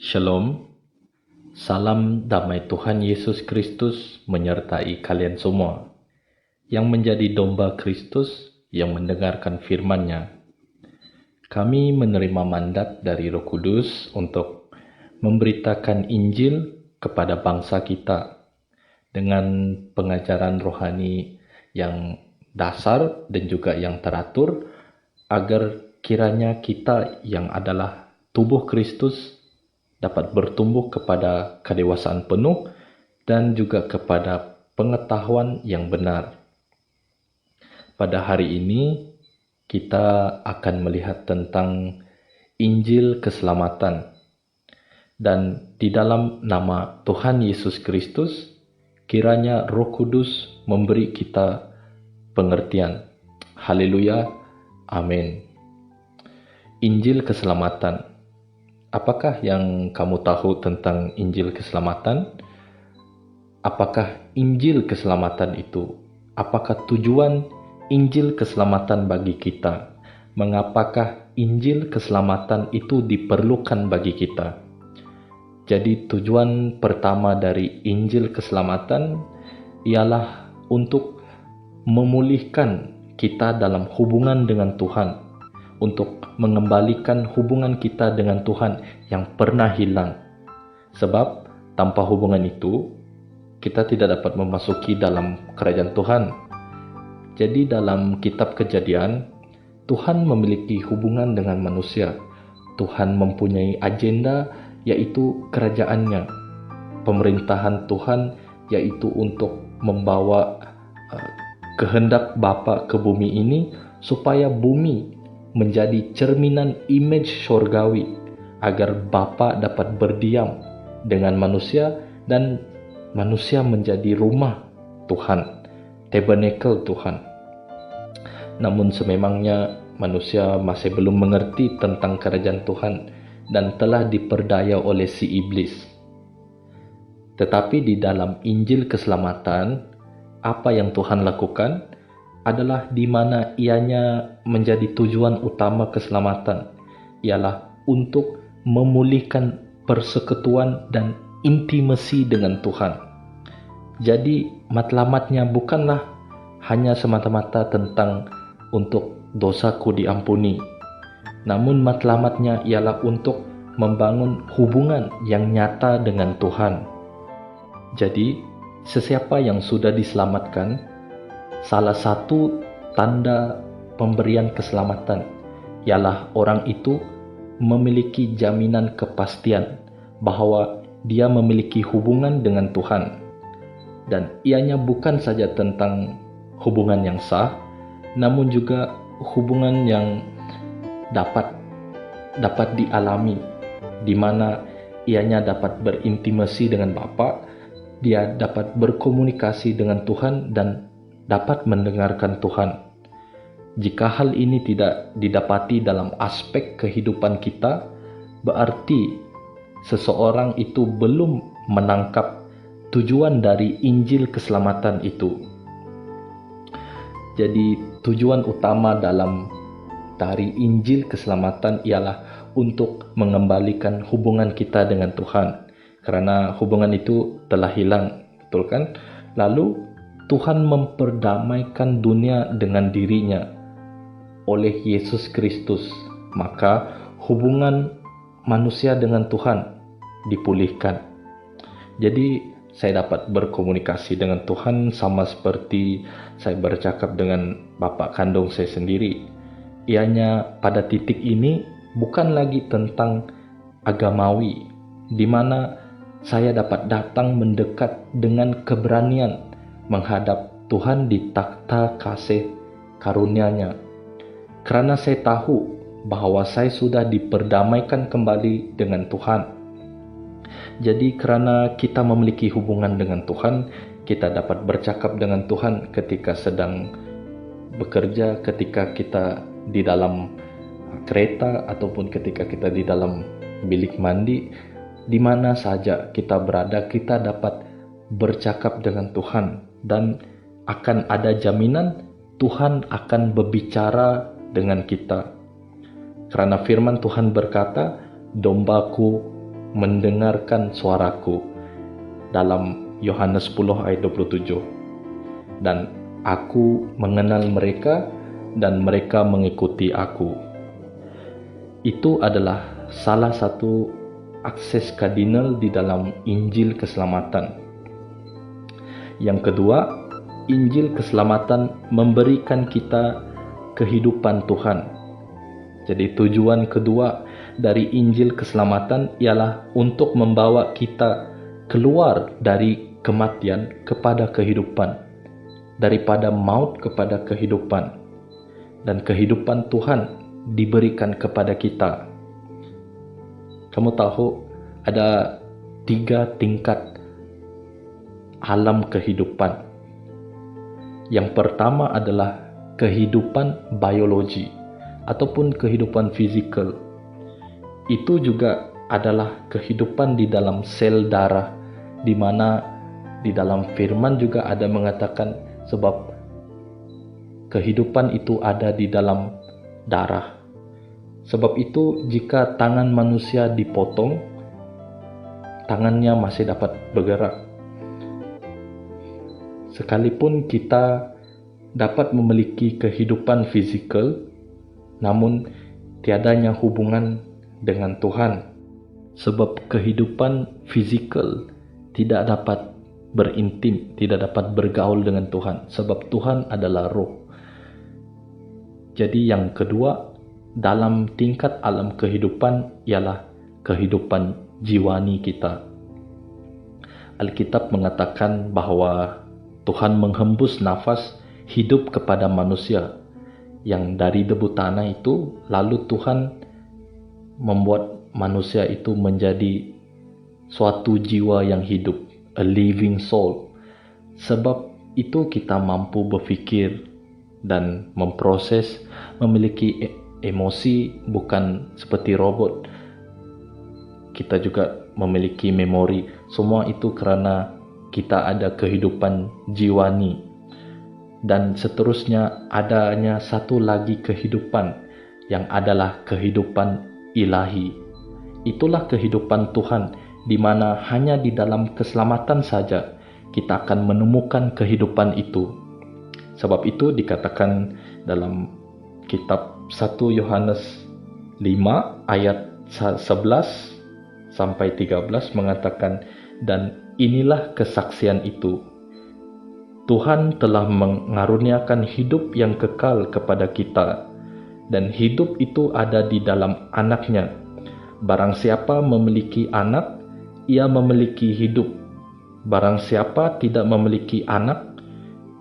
Shalom, salam damai Tuhan Yesus Kristus menyertai kalian semua yang menjadi domba Kristus yang mendengarkan firman-Nya. Kami menerima mandat dari Roh Kudus untuk memberitakan Injil kepada bangsa kita dengan pengajaran rohani yang dasar dan juga yang teratur, agar kiranya kita yang adalah tubuh Kristus dapat bertumbuh kepada kedewasaan penuh dan juga kepada pengetahuan yang benar. Pada hari ini kita akan melihat tentang Injil keselamatan, dan di dalam nama Tuhan Yesus Kristus kiranya Roh Kudus memberi kita pengertian. Haleluya, amin. Injil keselamatan. Apakah yang kamu tahu tentang Injil keselamatan? Apakah Injil keselamatan itu? Apakah tujuan Injil keselamatan bagi kita? Mengapakah Injil keselamatan itu diperlukan bagi kita? Jadi tujuan pertama dari Injil keselamatan ialah untuk memulihkan kita dalam hubungan dengan Tuhan, untuk mengembalikan hubungan kita dengan Tuhan yang pernah hilang. Sebab tanpa hubungan itu, kita tidak dapat memasuki dalam kerajaan Tuhan. Jadi dalam kitab Kejadian, Tuhan memiliki hubungan dengan manusia. Tuhan mempunyai agenda, yaitu kerajaannya. Pemerintahan Tuhan yaitu untuk membawa kehendak Bapa ke bumi ini, supaya bumi menjadi cerminan image surgawi, agar Bapa dapat berdiam dengan manusia dan manusia menjadi rumah Tuhan, tabernacle Tuhan. Namun sememangnya manusia masih belum mengerti tentang kerajaan Tuhan dan telah diperdaya oleh si iblis. Tetapi di dalam Injil keselamatan, apa yang Tuhan lakukan adalah di mana ianya menjadi tujuan utama keselamatan, ialah untuk memulihkan persekutuan dan intimasi dengan Tuhan. Jadi matlamatnya bukanlah hanya semata-mata tentang untuk dosaku diampuni, namun matlamatnya ialah untuk membangun hubungan yang nyata dengan Tuhan. Jadi sesiapa yang sudah diselamatkan, salah satu tanda pemberian keselamatan ialah orang itu memiliki jaminan kepastian bahwa dia memiliki hubungan dengan Tuhan. Dan ianya bukan saja tentang hubungan yang sah, namun juga hubungan yang dapat dialami, di mana ianya dapat berintimasi dengan Bapa, dia dapat berkomunikasi dengan Tuhan dan dapat mendengarkan Tuhan. Jika hal ini tidak didapati dalam aspek kehidupan kita, berarti seseorang itu belum menangkap tujuan dari Injil keselamatan itu. Jadi tujuan utama dari Injil keselamatan ialah untuk mengembalikan hubungan kita dengan Tuhan, karena hubungan itu telah hilang, betul kan? Lalu Tuhan memperdamaikan dunia dengan dirinya oleh Yesus Kristus. Maka hubungan manusia dengan Tuhan dipulihkan. Jadi saya dapat berkomunikasi dengan Tuhan sama seperti saya bercakap dengan bapak kandung saya sendiri. Ianya pada titik ini bukan lagi tentang agamawi, di mana saya dapat datang mendekat dengan keberanian menghadap Tuhan di takhta kasih karunia-Nya, karena saya tahu bahwa saya sudah diperdamaikan kembali dengan Tuhan. Jadi karena kita memiliki hubungan dengan Tuhan, kita dapat bercakap dengan Tuhan ketika sedang bekerja, ketika kita di dalam kereta, ataupun ketika kita di dalam bilik mandi. Di mana saja kita berada, kita dapat bercakap dengan Tuhan, dan akan ada jaminan Tuhan akan berbicara dengan kita. Karena firman Tuhan berkata, dombaku mendengarkan suaraku, dalam Yohanes 10 ayat 27. Dan aku mengenal mereka dan mereka mengikuti aku. Itu adalah salah satu akses kardinal di dalam Injil keselamatan. Yang kedua, Injil keselamatan memberikan kita kehidupan Tuhan. Jadi tujuan kedua dari Injil keselamatan ialah untuk membawa kita keluar dari kematian kepada kehidupan, daripada maut kepada kehidupan, dan kehidupan Tuhan diberikan kepada kita. Kamu tahu ada 3 tingkat alam kehidupan. Yang pertama adalah kehidupan biologi ataupun kehidupan fisikal. Itu juga adalah kehidupan di dalam sel darah, di mana di dalam firman juga ada mengatakan sebab kehidupan itu ada di dalam darah. Sebab itu jika tangan manusia dipotong, tangannya masih dapat bergerak. Sekalipun kita dapat memiliki kehidupan fisikal, namun tiadanya hubungan dengan Tuhan. Sebab kehidupan fisikal tidak dapat berintim, tidak dapat bergaul dengan Tuhan. Sebab Tuhan adalah roh. Jadi yang kedua, dalam tingkat alam kehidupan ialah kehidupan jiwani kita. Alkitab mengatakan bahwa Tuhan menghembus nafas hidup kepada manusia yang dari debu tanah itu, lalu Tuhan membuat manusia itu menjadi suatu jiwa yang hidup, a living soul. Sebab itu kita mampu berfikir dan memproses, memiliki emosi, bukan seperti robot. Kita juga memiliki memori. Semua itu karena kita ada kehidupan jiwani. Dan seterusnya adanya satu lagi kehidupan yang adalah kehidupan ilahi. Itulah kehidupan Tuhan, di mana hanya di dalam keselamatan saja kita akan menemukan kehidupan itu. Sebab itu dikatakan dalam kitab 1 Yohanes 5 ayat 11 sampai 13 mengatakan, dan inilah kesaksian itu, Tuhan telah mengaruniakan hidup yang kekal kepada kita, dan hidup itu ada di dalam Anak-Nya. Barang siapa memiliki anak, ia memiliki hidup. Barang siapa tidak memiliki anak,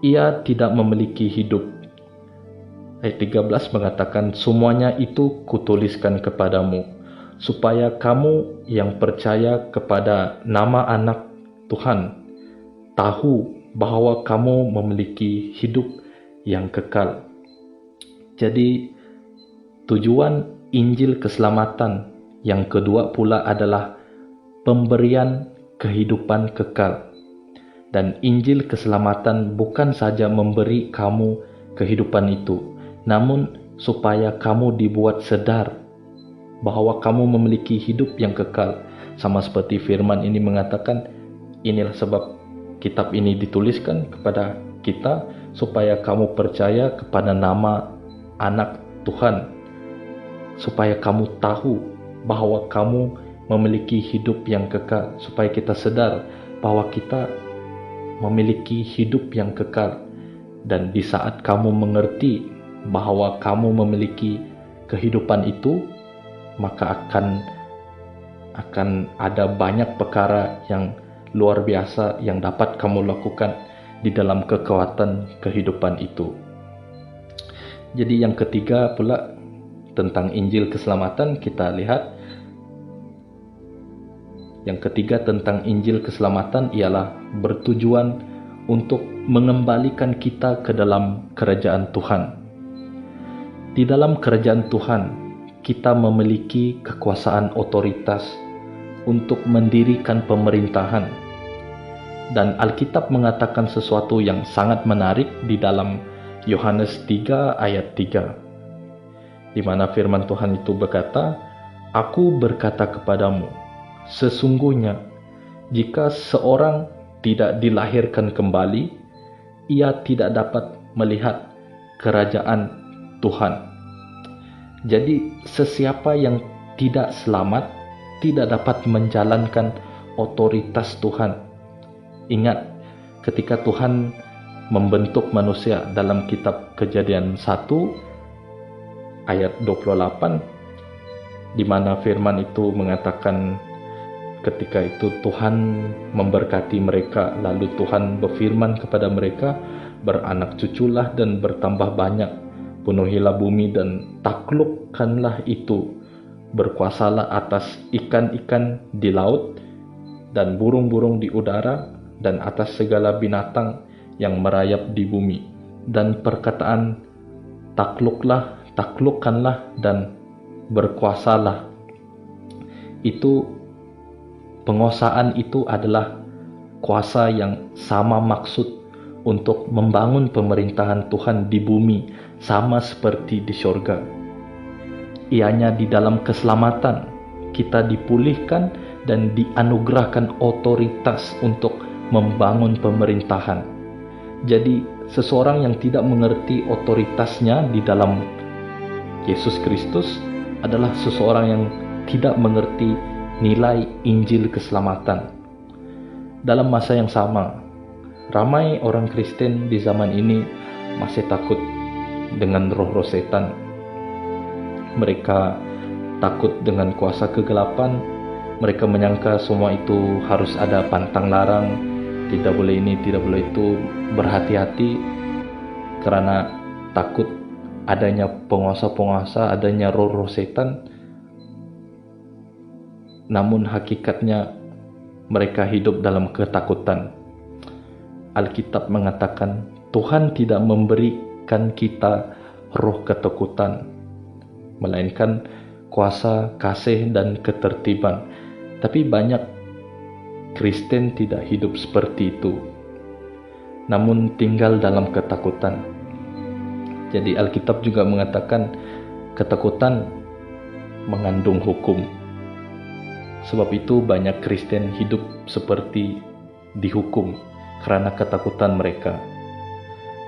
ia tidak memiliki hidup. Ayat 13 mengatakan, semuanya itu kutuliskan kepadamu, supaya kamu yang percaya kepada nama anak Tuhan tahu bahwa kamu memiliki hidup yang kekal. Jadi tujuan Injil keselamatan yang kedua pula adalah pemberian kehidupan kekal. Dan Injil keselamatan bukan saja memberi kamu kehidupan itu, namun supaya kamu dibuat sadar bahwa kamu memiliki hidup yang kekal. Sama seperti firman ini mengatakan, inilah sebab kitab ini dituliskan kepada kita, supaya kamu percaya kepada nama anak Tuhan, supaya kamu tahu bahwa kamu memiliki hidup yang kekal, supaya kita sadar bahwa kita memiliki hidup yang kekal. Dan di saat kamu mengerti bahwa kamu memiliki kehidupan itu, maka akan ada banyak perkara yang luar biasa yang dapat kamu lakukan di dalam kekuatan kehidupan itu. Jadi yang ketiga pula tentang Injil keselamatan, kita lihat yang ketiga tentang Injil keselamatan ialah bertujuan untuk mengembalikan kita ke dalam kerajaan Tuhan. Di dalam kerajaan Tuhan, kita memiliki kekuasaan otoritas untuk mendirikan pemerintahan. Dan Alkitab mengatakan sesuatu yang sangat menarik di dalam Yohanes 3 ayat 3, di mana firman Tuhan itu berkata, Aku berkata kepadamu, Sesungguhnya, jika seorang tidak dilahirkan kembali, ia tidak dapat melihat kerajaan Tuhan. Jadi, sesiapa yang tidak selamat tidak dapat menjalankan otoritas Tuhan. Ingat, ketika Tuhan membentuk manusia dalam kitab Kejadian 1 ayat 28, di mana firman itu mengatakan ketika itu Tuhan memberkati mereka, lalu Tuhan berfirman kepada mereka, beranak cuculah dan bertambah banyak, penuhilah bumi dan taklukkanlah itu, berkuasalah atas ikan-ikan di laut dan burung-burung di udara dan atas segala binatang yang merayap di bumi. Dan perkataan taklukkanlah dan berkuasalah, itu penguasaan itu adalah kuasa yang sama maksud untuk membangun pemerintahan Tuhan di bumi, sama seperti di surga. Ianya di dalam keselamatan kita dipulihkan dan dianugerahkan otoritas untuk membangun pemerintahan. Jadi seseorang yang tidak mengerti otoritasnya di dalam Yesus Kristus adalah seseorang yang tidak mengerti nilai Injil keselamatan. Dalam masa yang sama, ramai orang Kristen di zaman ini masih takut dengan roh-roh setan. Mereka takut dengan kuasa kegelapan. Mereka menyangka semua itu harus ada pantang larang, tidak boleh ini, tidak boleh itu. Berhati-hati karena takut adanya penguasa-penguasa, adanya roh-roh setan. Namun hakikatnya mereka hidup dalam ketakutan. Alkitab mengatakan Tuhan tidak memberikan kita roh ketakutan, melainkan kuasa, kasih, dan ketertiban. Tapi banyak Kristen tidak hidup seperti itu, namun tinggal dalam ketakutan. Jadi Alkitab juga mengatakan ketakutan mengandung hukum. Sebab itu banyak Kristen hidup seperti dihukum karena ketakutan mereka.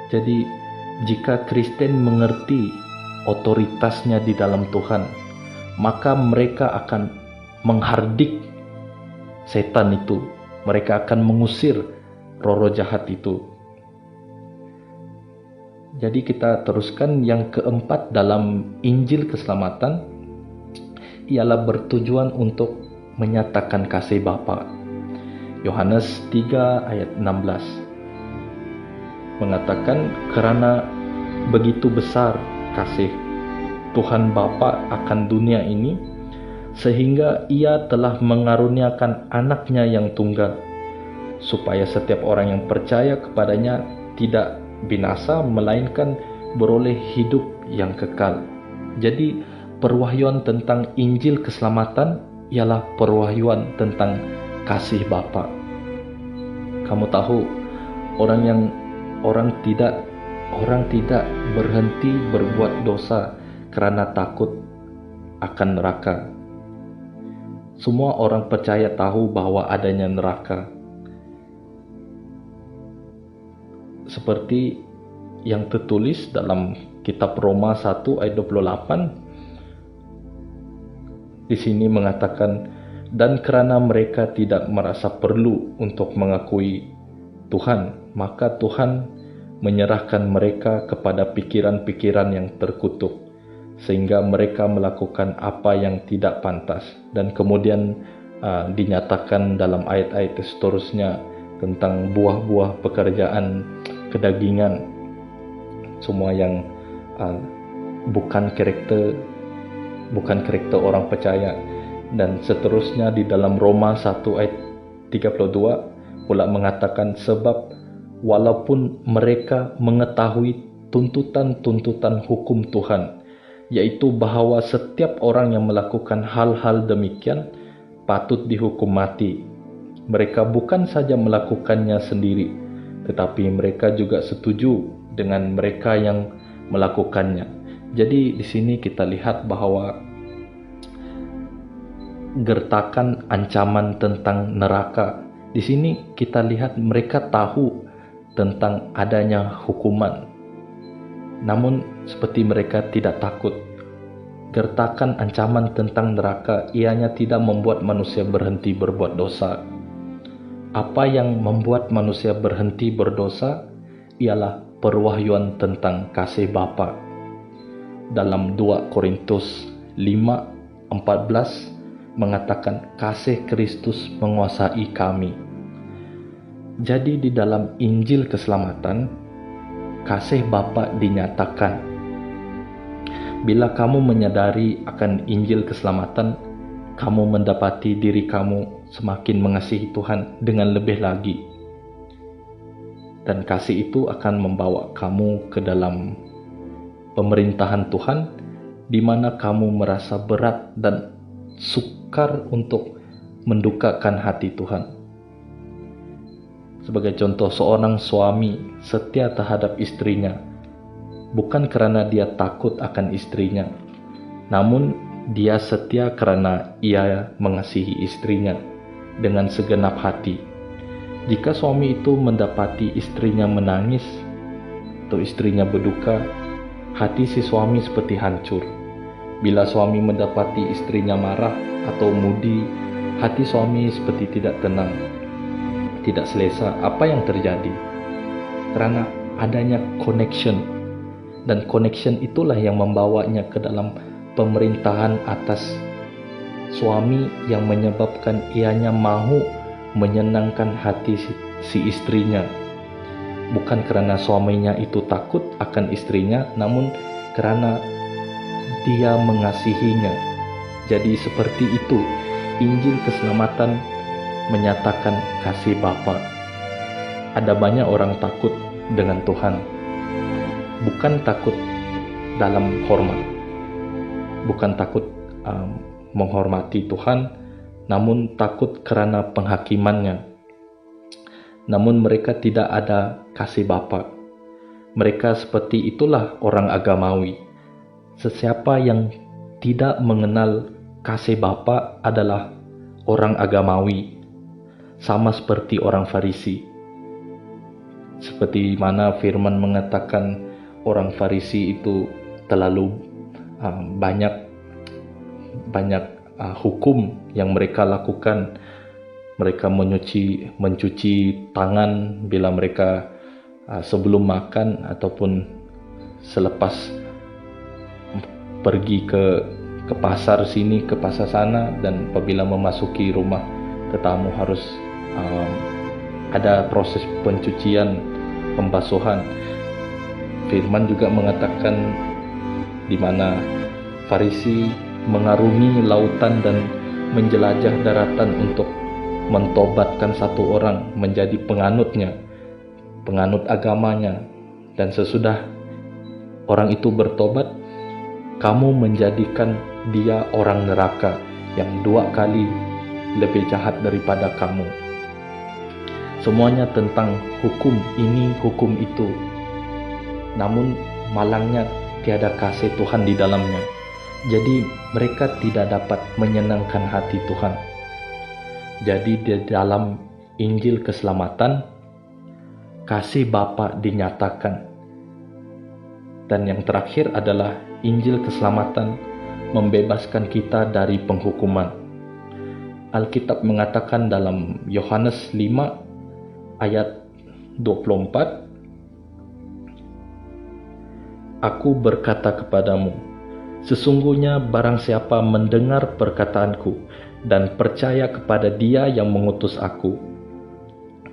Jadi jika Kristen mengerti otoritasnya di dalam Tuhan, maka mereka akan menghardik setan itu. Mereka akan mengusir roh-roh jahat itu. Jadi kita teruskan yang keempat dalam Injil keselamatan, ialah bertujuan untuk menyatakan kasih Bapa. Yohanes 3 ayat 16 mengatakan, karena begitu besar kasih Tuhan Bapa akan dunia ini, sehingga ia telah mengaruniakan anaknya yang tunggal, supaya setiap orang yang percaya kepadanya tidak binasa, melainkan beroleh hidup yang kekal. Jadi perwahyuan tentang Injil keselamatan ialah perwahyuan tentang kasih Bapa. Kamu tahu, orang tidak berhenti berbuat dosa karena takut akan neraka. Semua orang percaya tahu bahwa adanya neraka. Seperti yang tertulis dalam kitab Roma 1 ayat 28, di sini mengatakan, dan karena mereka tidak merasa perlu untuk mengakui Tuhan, maka Tuhan menyerahkan mereka kepada pikiran-pikiran yang terkutuk, sehingga mereka melakukan apa yang tidak pantas. Dan kemudian dinyatakan dalam ayat-ayat seterusnya tentang buah-buah pekerjaan kedagingan, semua yang bukan karakter orang percaya. Dan seterusnya di dalam Roma 1 ayat 32 pula mengatakan, sebab walaupun mereka mengetahui tuntutan-tuntutan hukum Tuhan, yaitu bahwa setiap orang yang melakukan hal-hal demikian patut dihukum mati, mereka bukan saja melakukannya sendiri, tetapi mereka juga setuju dengan mereka yang melakukannya. Jadi di sini kita lihat bahwa gertakan ancaman tentang neraka. Di sini kita lihat mereka tahu tentang adanya hukuman, namun seperti mereka tidak takut. Gertakan ancaman tentang neraka ianya tidak membuat manusia berhenti berbuat dosa. Apa yang membuat manusia berhenti berdosa ialah perwahyuan tentang kasih Bapa. Dalam 2 Korintus 5:14 mengatakan kasih Kristus menguasai kami. Jadi di dalam Injil keselamatan, kasih Bapa dinyatakan. Bila kamu menyadari akan Injil keselamatan, kamu mendapati diri kamu semakin mengasihi Tuhan dengan lebih lagi. Dan kasih itu akan membawa kamu ke dalam pemerintahan Tuhan, di mana kamu merasa berat dan sukar untuk mendukakan hati Tuhan. Sebagai contoh, seorang suami setia terhadap istrinya, bukan karena dia takut akan istrinya, namun dia setia karena ia mengasihi istrinya dengan segenap hati. Jika suami itu mendapati istrinya menangis atau istrinya berduka, hati si suami seperti hancur. Bila suami mendapati istrinya marah atau mudi, hati suami seperti tidak tenang, tidak selesa. Apa yang terjadi? Karena adanya connection, dan connection itulah yang membawanya ke dalam pemerintahan atas suami, yang menyebabkan ianya mahu menyenangkan hati si istrinya. Bukan karena suaminya itu takut akan istrinya, namun karena dia mengasihinya. Jadi seperti itu Injil keselamatan menyatakan kasih Bapa. Ada banyak orang takut dengan Tuhan, bukan takut dalam hormat, bukan takut menghormati Tuhan, namun takut karena penghakimannya. Namun mereka tidak ada kasih Bapa. Mereka seperti itulah orang agamawi. Sesiapa yang tidak mengenal kasih Bapa adalah orang agamawi, sama seperti orang Farisi. Seperti mana firman mengatakan orang Farisi itu terlalu banyak hukum yang mereka lakukan. Mereka mencuci tangan bila mereka sebelum makan ataupun selepas pergi ke pasar sini, ke pasar sana, dan apabila memasuki rumah tetamu harus ada proses pencucian, pembasuhan. Firman juga mengatakan di mana Farisi mengarungi lautan dan menjelajah daratan untuk mentobatkan satu orang menjadi penganutnya, penganut agamanya, dan sesudah orang itu bertobat, kamu menjadikan dia orang neraka yang 2 kali lebih jahat daripada kamu. Semuanya tentang hukum ini, hukum itu. Namun malangnya tiada kasih Tuhan di dalamnya. Jadi mereka tidak dapat menyenangkan hati Tuhan. Jadi di dalam Injil keselamatan, kasih Bapa dinyatakan. Dan yang terakhir adalah Injil keselamatan membebaskan kita dari penghukuman. Alkitab mengatakan dalam Yohanes 5 ayat 24, Aku berkata kepadamu, sesungguhnya barang siapa mendengar perkataanku dan percaya kepada Dia yang mengutus aku,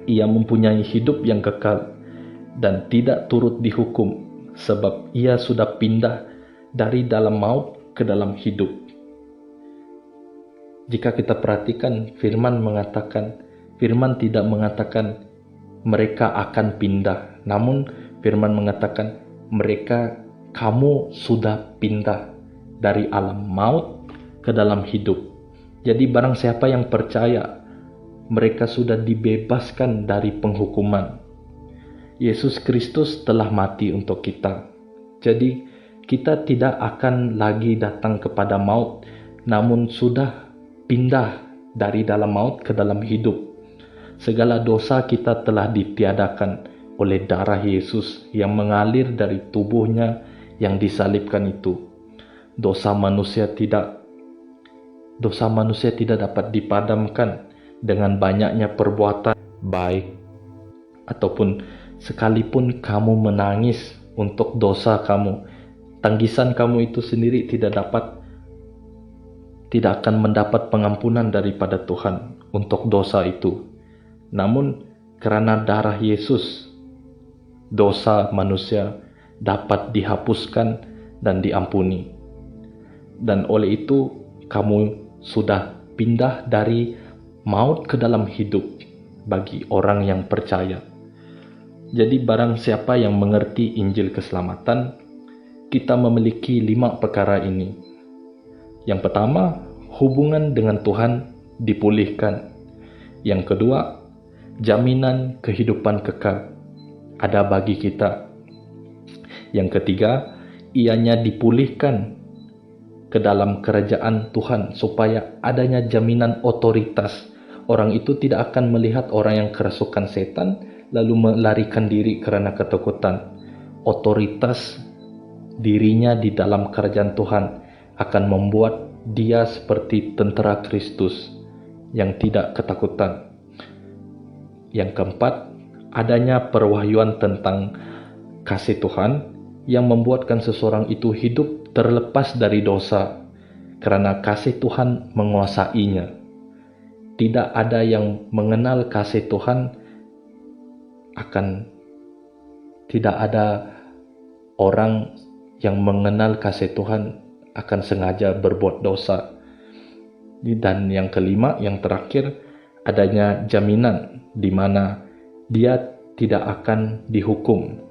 ia mempunyai hidup yang kekal dan tidak turut dihukum, sebab ia sudah pindah dari dalam maut ke dalam hidup. Jika kita perhatikan, firman tidak mengatakan mereka akan pindah, namun firman mengatakan kamu sudah pindah dari alam maut ke dalam hidup. Jadi barang siapa yang percaya, mereka sudah dibebaskan dari penghukuman. Yesus Kristus telah mati untuk kita. Jadi kita tidak akan lagi datang kepada maut, namun sudah pindah dari dalam maut ke dalam hidup. Segala dosa kita telah ditiadakan oleh darah Yesus yang mengalir dari tubuhnya yang disalibkan itu. Dosa manusia tidak dapat dipadamkan dengan banyaknya perbuatan baik, ataupun sekalipun kamu menangis untuk dosa kamu, tangisan kamu itu sendiri tidak akan mendapat pengampunan daripada Tuhan untuk dosa itu. Namun karena darah Yesus, dosa manusia dapat dihapuskan dan diampuni. Dan oleh itu kamu sudah pindah dari maut ke dalam hidup bagi orang yang percaya. Jadi barang siapa yang mengerti Injil keselamatan, kita memiliki 5 perkara ini. Yang pertama, hubungan dengan Tuhan dipulihkan. Yang kedua, jaminan kehidupan kekal ada bagi kita. Yang ketiga, ianya dipulihkan ke dalam kerajaan Tuhan supaya adanya jaminan otoritas. Orang itu tidak akan melihat orang yang kerasukan setan lalu melarikan diri karena ketakutan. Otoritas dirinya di dalam kerajaan Tuhan akan membuat dia seperti tentara Kristus yang tidak ketakutan. Yang keempat, adanya perwahyuan tentang kasih Tuhan yang membuatkan seseorang itu hidup terlepas dari dosa karena kasih Tuhan menguasainya. Tidak ada yang mengenal kasih Tuhan tidak ada orang yang mengenal kasih Tuhan akan sengaja berbuat dosa. Dan yang kelima, yang terakhir, adanya jaminan di mana dia tidak akan dihukum,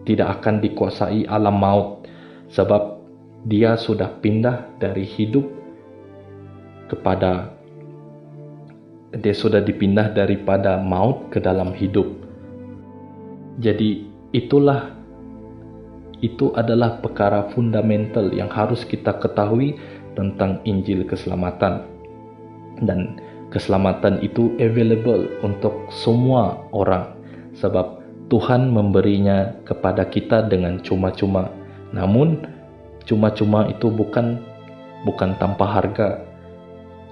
tidak akan dikuasai alam maut, sebab dia sudah pindah dari hidup dipindah daripada maut ke dalam hidup. Jadi itu adalah perkara fundamental yang harus kita ketahui tentang Injil keselamatan. Dan keselamatan itu available untuk semua orang, sebab Tuhan memberinya kepada kita dengan cuma-cuma. Namun cuma-cuma itu bukan tanpa harga.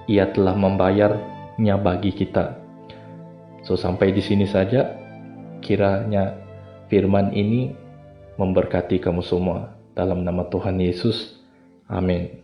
Ia telah membayarnya bagi kita. So sampai di sini saja. Kiranya firman ini memberkati kamu semua. Dalam nama Tuhan Yesus. Amin.